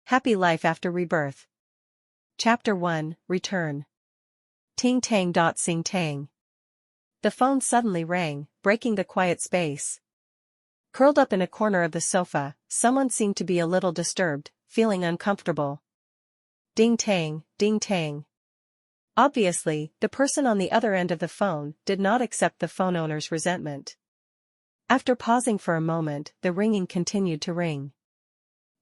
Happy Life After Rebirth. Chapter 1, Return. Ting tang dot sing tang. The phone suddenly rang, breaking the quiet space. Curled up in a corner of the sofa, someone seemed to be a little disturbed, feeling uncomfortable. Ding tang, ding tang. Obviously, the person on the other end of the phone did not accept the phone owner's resentment. After pausing for a moment, the ringing continued to ring.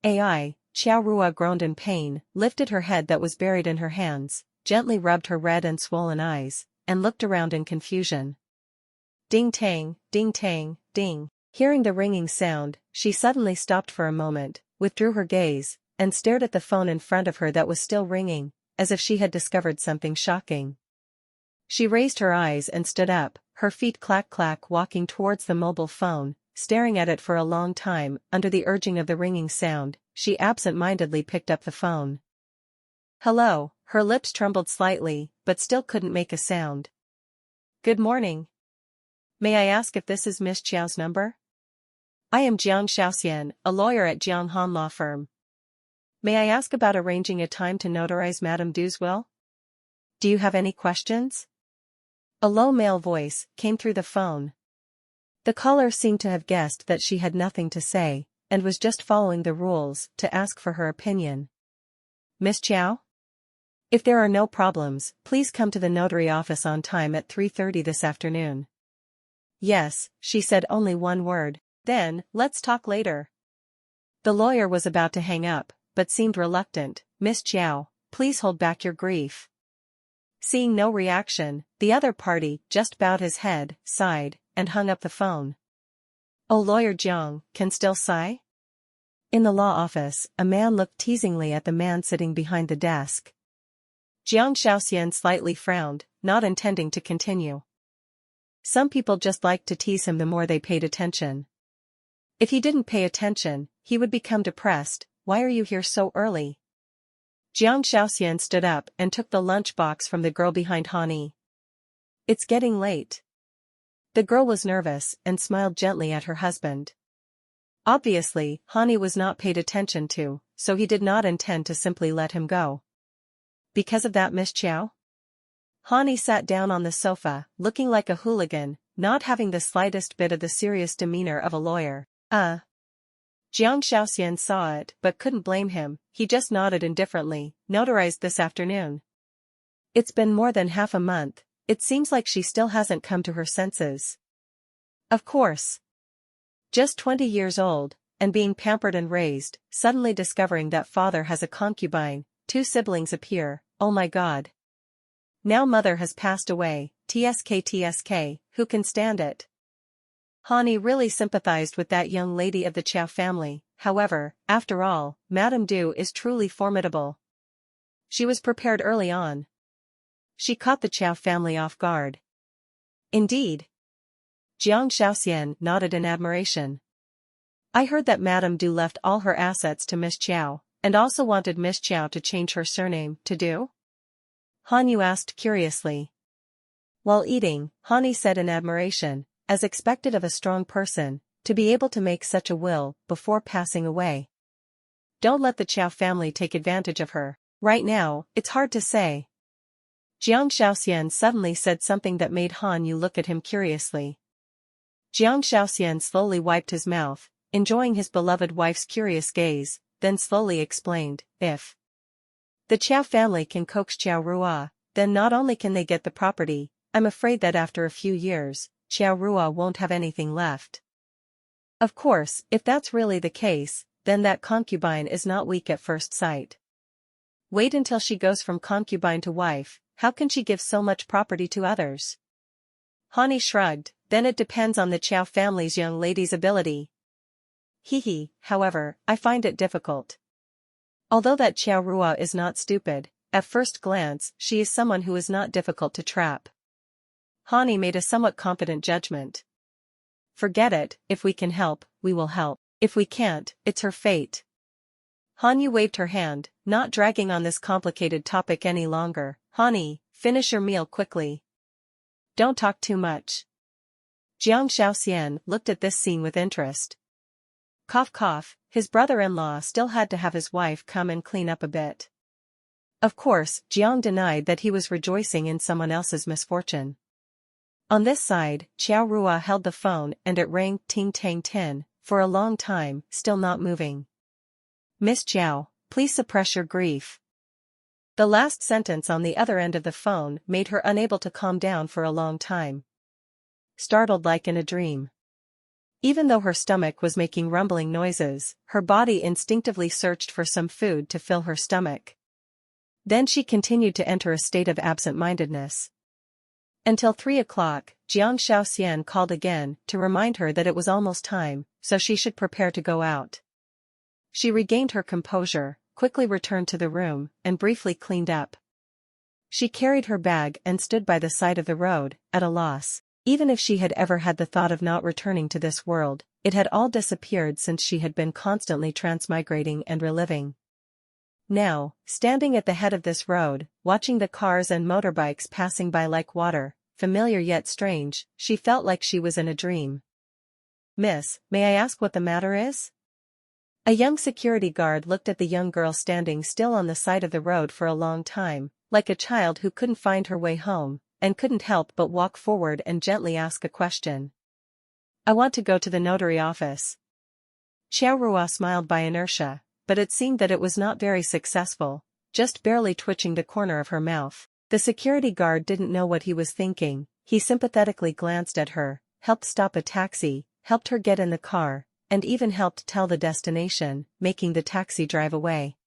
Ai, Xiao Rua groaned in pain, lifted her head that was buried in her hands, gently rubbed her red and swollen eyes, and looked around in confusion. Ding tang, ding. Hearing the ringing sound, she suddenly stopped for a moment, withdrew her gaze, and stared at the phone in front of her that was still ringing, as if she had discovered something shocking. She raised her eyes and stood up, her feet clack-clack walking towards the mobile phone, staring at it for a long time. Under the urging of the ringing sound, she absent-mindedly picked up the phone. Hello, her lips trembled slightly, but still couldn't make a sound. Good morning. May I ask if this is Miss Chiao's number? I am Jiang Xiaoxian, a lawyer at Jiang Han Law Firm. May I ask about arranging a time to notarize Madame Du's will? Do you have any questions? A low male voice came through the phone. The caller seemed to have guessed that she had nothing to say, and was just following the rules to ask for her opinion. Miss Chiao? If there are no problems, please come to the notary office on time at 3:30 this afternoon. Yes, she said only one word. Then, let's talk later. The lawyer was about to hang up, but seemed reluctant. Miss Chiao, please hold back your grief. Seeing no reaction, the other party just bowed his head, sighed, and hung up the phone. Oh, Lawyer Jiang, can still sigh? In the law office, a man looked teasingly at the man sitting behind the desk. Jiang Xiaoxian slightly frowned, not intending to continue. Some people just liked to tease him the more they paid attention. If he didn't pay attention, he would become depressed. Why are you here so early? Jiang Xiaoxian stood up and took the lunchbox from the girl behind Hani. It's getting late. The girl was nervous and smiled gently at her husband. Obviously, Hani was not paid attention to, so he did not intend to simply let him go. Because of that, Miss Chiao? Hani sat down on the sofa, looking like a hooligan, not having the slightest bit of the serious demeanor of a lawyer. Jiang Xiaoxian saw it but couldn't blame him. He just nodded indifferently. Notarized this afternoon. It's been more than half a month. It seems like she still hasn't come to her senses. Of course. Just 20 years old, and being pampered and raised, suddenly discovering that father has a concubine, 2 siblings appear, oh my god. Now mother has passed away, tsk, who can stand it? Hani really sympathized with that young lady of the Chiao family. However, after all, Madame Du is truly formidable. She was prepared early on. She caught the Chiao family off guard. Indeed. Jiang Xiaoxian nodded in admiration. I heard that Madame Du left all her assets to Miss Chiao, and also wanted Miss Chiao to change her surname to Du? Han Yu asked curiously. While eating, Hani said in admiration, as expected of a strong person, to be able to make such a will before passing away. Don't let the Chiao family take advantage of her. Right now, it's hard to say. Jiang Xiaoxian suddenly said something that made Han Yu look at him curiously. Jiang Xiaoxian slowly wiped his mouth, enjoying his beloved wife's curious gaze, then slowly explained, if the Chiao family can coax Xiao Rua, then not only can they get the property, I'm afraid that after a few years, Xiao Rua won't have anything left. Of course, if that's really the case, then that concubine is not weak at first sight. Wait until she goes from concubine to wife. How can she give so much property to others? Hani shrugged, then it depends on the Chiao family's young lady's ability. However, I find it difficult. Although that Xiao Rua is not stupid, at first glance she is someone who is not difficult to trap. Hani made a somewhat confident judgment. Forget it, if we can help, we will help. If we can't, it's her fate. Han Yu waved her hand, not dragging on this complicated topic any longer. Hani, finish your meal quickly. Don't talk too much. Jiang Xiaoxian looked at this scene with interest. Cough cough, his brother-in-law still had to have his wife come and clean up a bit. Of course, Jiang denied that he was rejoicing in someone else's misfortune. On this side, Qiao Rua held the phone and it rang ting tang tin, for a long time, still not moving. Miss Jiao, please suppress your grief. The last sentence on the other end of the phone made her unable to calm down for a long time. Startled like in a dream. Even though her stomach was making rumbling noises, her body instinctively searched for some food to fill her stomach. Then she continued to enter a state of absent-mindedness. Until 3 o'clock, Jiang Shaoxian called again to remind her that it was almost time, so she should prepare to go out. She regained her composure, quickly returned to the room, and briefly cleaned up. She carried her bag and stood by the side of the road, at a loss. Even if she had ever had the thought of not returning to this world, it had all disappeared since she had been constantly transmigrating and reliving. Now, standing at the head of this road, watching the cars and motorbikes passing by like water, familiar yet strange, she felt like she was in a dream. "Miss, may I ask what the matter is?" A young security guard looked at the young girl standing still on the side of the road for a long time, like a child who couldn't find her way home, and couldn't help but walk forward and gently ask a question. "I want to go to the notary office." Qiao Rua smiled by inertia, but it seemed that it was not very successful, just barely twitching the corner of her mouth. The security guard didn't know what he was thinking. He sympathetically glanced at her, helped stop a taxi, helped her get in the car, and even helped tell the destination, making the taxi drive away.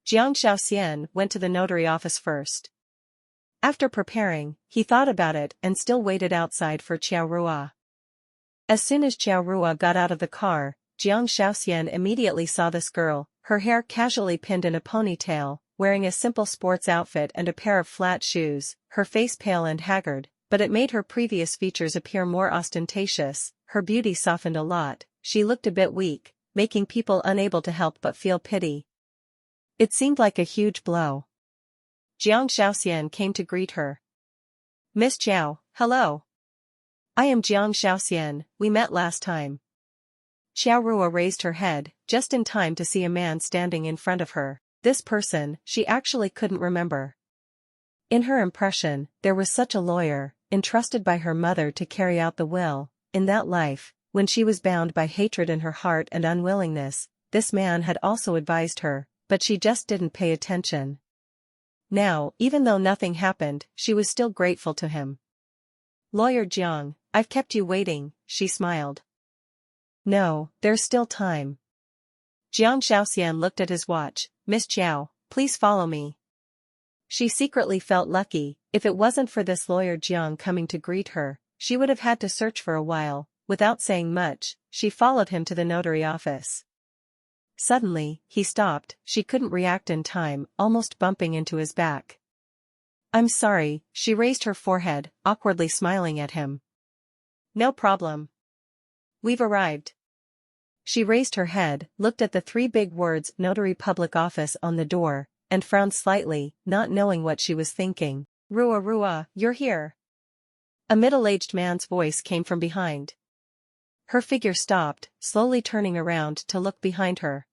Jiang Shaoxian went to the notary office first. After preparing, he thought about it and still waited outside for Qiao Rua. As soon as Qiao Rua got out of the car, Jiang Shaoxian immediately saw this girl, her hair casually pinned in a ponytail, wearing a simple sports outfit and a pair of flat shoes, her face pale and haggard, but it made her previous features appear more ostentatious. Her beauty softened a lot, she looked a bit weak, making people unable to help but feel pity. It seemed like a huge blow. Jiang Shaoxian came to greet her. "Miss Jiao, hello. I am Jiang Shaoxian, we met last time." Qiao Rua raised her head, just in time to see a man standing in front of her. This person, she actually couldn't remember. In her impression, there was such a lawyer, entrusted by her mother to carry out the will. In that life, when she was bound by hatred in her heart and unwillingness, this man had also advised her, but she just didn't pay attention. Now, even though nothing happened, she was still grateful to him. "Lawyer Jiang, I've kept you waiting," she smiled. "No, there's still time." Jiang Shaoxian looked at his watch. "Miss Jiao, please follow me." She secretly felt lucky. If it wasn't for this lawyer Jiang coming to greet her, she would have had to search for a while. Without saying much, she followed him to the notary office. Suddenly, he stopped. She couldn't react in time, almost bumping into his back. "I'm sorry," she raised her forehead, awkwardly smiling at him. "No problem. We've arrived." She raised her head, looked at the 3 big words Notary Public Office on the door, and frowned slightly, not knowing what she was thinking. Rua, you're here." A middle-aged man's voice came from behind. Her figure stopped, slowly turning around to look behind her.